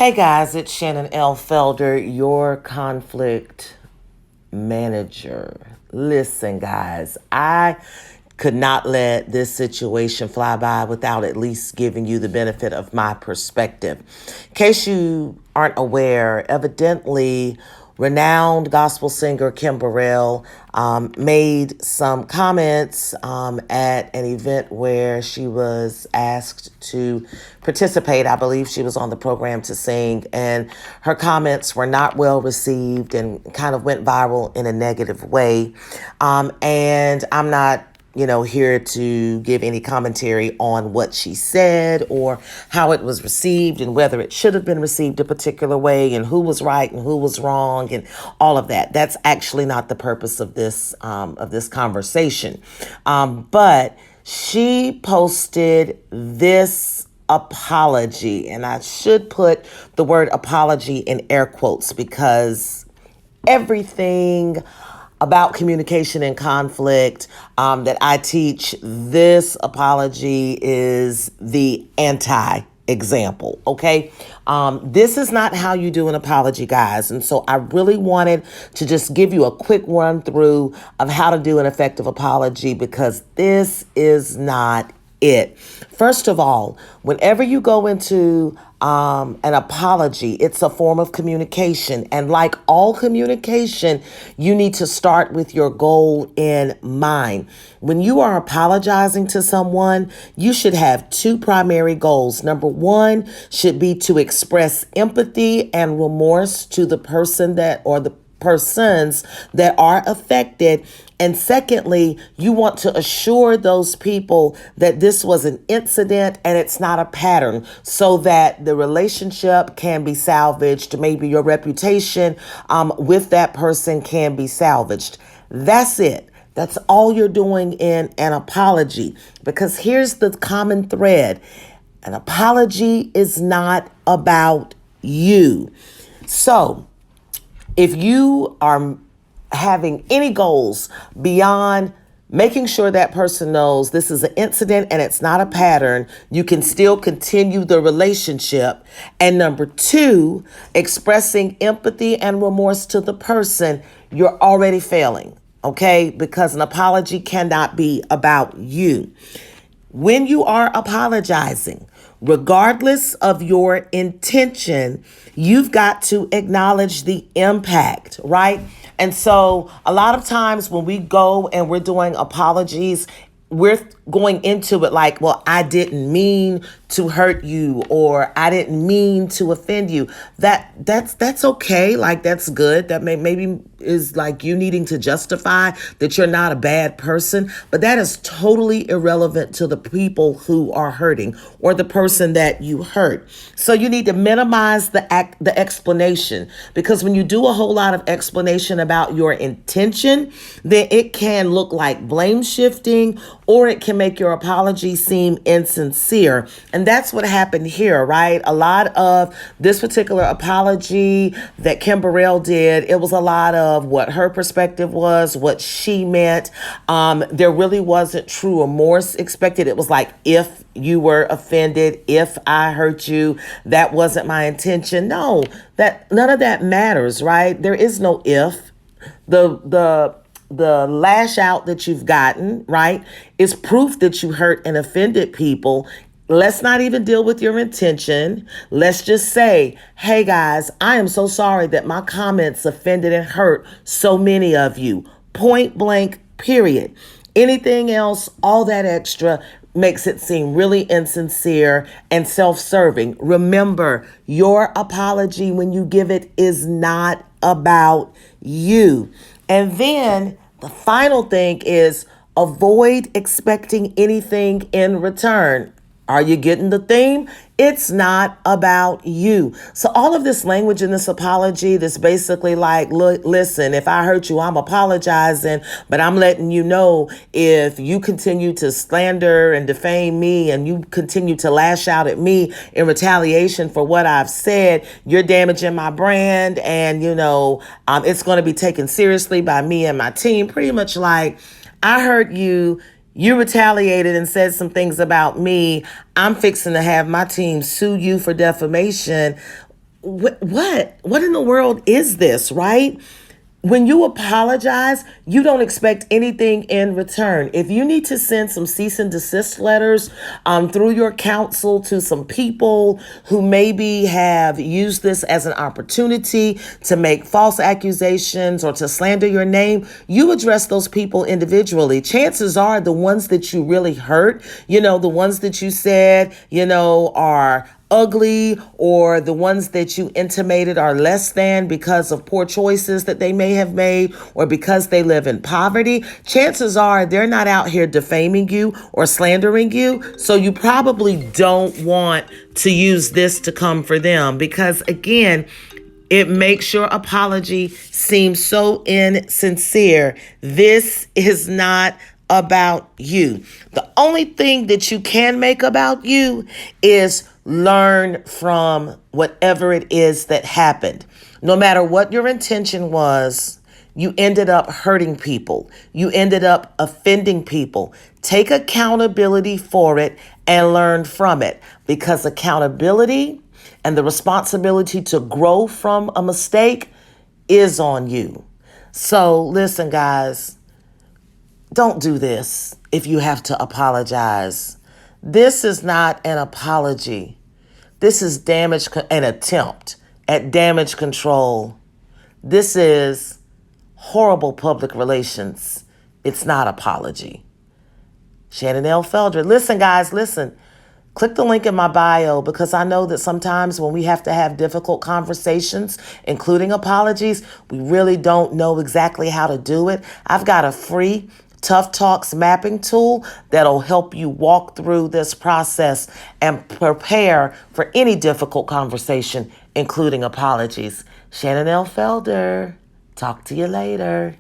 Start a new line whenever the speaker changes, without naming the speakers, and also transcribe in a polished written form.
Hey guys, it's Shannon L. Felder, your conflict manager. Listen, guys, I could not let this situation fly by without at least giving you the benefit of my perspective. In case you aren't aware, evidently, renowned gospel singer Kim Burrell made some comments at an event where she was asked to participate. I believe she was on the program to sing, and her comments were not well received and kind of went viral in a negative way. And I'm not here to give any commentary on what she said or how it was received and whether it should have been received a particular way and who was right and who was wrong and all of that. That's actually not the purpose of this conversation. But she posted this apology, and I should put the word apology in air quotes because everything about communication and conflict that I teach, this apology is the anti-example, okay? This is not how you do an apology, guys. And so I really wanted to just give you a quick run through of how to do an effective apology because this is not it. First of all, whenever you go into an apology, it's a form of communication. And like all communication, you need to start with your goal in mind. When you are apologizing to someone, you should have two primary goals. Number one should be to express empathy and remorse to the person that or the persons that are affected. And secondly, you want to assure those people that this was an incident and it's not a pattern so that the relationship can be salvaged. Maybe your reputation with that person can be salvaged. That's it. That's all you're doing in an apology. Because here's the common thread. An apology is not about you. So, if you are having any goals beyond making sure that person knows this is an incident and it's not a pattern, you can still continue the relationship. And number two, expressing empathy and remorse to the person, you're already failing, okay? Because an apology cannot be about you. When you are apologizing, regardless of your intention, you've got to acknowledge the impact, right? And so a lot of times when we go and we're doing apologies, we're going into it like, well, I didn't mean to hurt you or I didn't mean to offend you. That's okay. Like, that's good. That maybe is like you needing to justify that you're not a bad person, but that is totally irrelevant to the people who are hurting or the person that you hurt. So you need to minimize the explanation, because when you do a whole lot of explanation about your intention, then it can look like blame shifting, or it can make your apology seem insincere. And that's what happened here, right? A lot of this particular apology that Kim Burrell did, it was a lot of what her perspective was, what she meant. There really wasn't true remorse expected. It was like, if you were offended, if I hurt you, that wasn't my intention. No, that none of that matters, right? There is no if. The lash out that you've gotten, right, is proof that you hurt and offended people. Let's not even deal with your intention. Let's just say, hey guys, I am so sorry that my comments offended and hurt so many of you. Point blank, period. Anything else, all that extra makes it seem really insincere and self-serving. Remember, your apology when you give it is not about you. And then the final thing is avoid expecting anything in return. Are you getting the theme? It's not about you. So all of this language in this apology, that's basically like, look, listen, if I hurt you, I'm apologizing, but I'm letting you know if you continue to slander and defame me and you continue to lash out at me in retaliation for what I've said, you're damaging my brand, and, it's going to be taken seriously by me and my team. Pretty much like, I hurt you. You retaliated and said some things about me. I'm fixing to have my team sue you for defamation. What in the world is this, right? When you apologize, you don't expect anything in return. If you need to send some cease and desist letters through your counsel to some people who maybe have used this as an opportunity to make false accusations or to slander your name, you address those people individually. Chances are the ones that you really hurt, the ones that you said, are ugly, or the ones that you intimated are less than because of poor choices that they may have made or because they live in poverty, chances are they're not out here defaming you or slandering you. So you probably don't want to use this to come for them, because again, it makes your apology seem so insincere. This is not about you. The only thing that you can make about you is learn from whatever it is that happened. No matter what your intention was, you ended up hurting people. You ended up offending people. Take accountability for it and learn from it, because accountability and the responsibility to grow from a mistake is on you. So listen, guys, don't do this if you have to apologize. This is not an apology. This is an attempt at damage control. This is horrible public relations. It's not apology. Shannon L. Felder. Listen, guys, listen. Click the link in my bio, because I know that sometimes when we have to have difficult conversations, including apologies, we really don't know exactly how to do it. I've got a free Tough Talks mapping tool that'll help you walk through this process and prepare for any difficult conversation, including apologies. Shannon L. Felder. Talk to you later.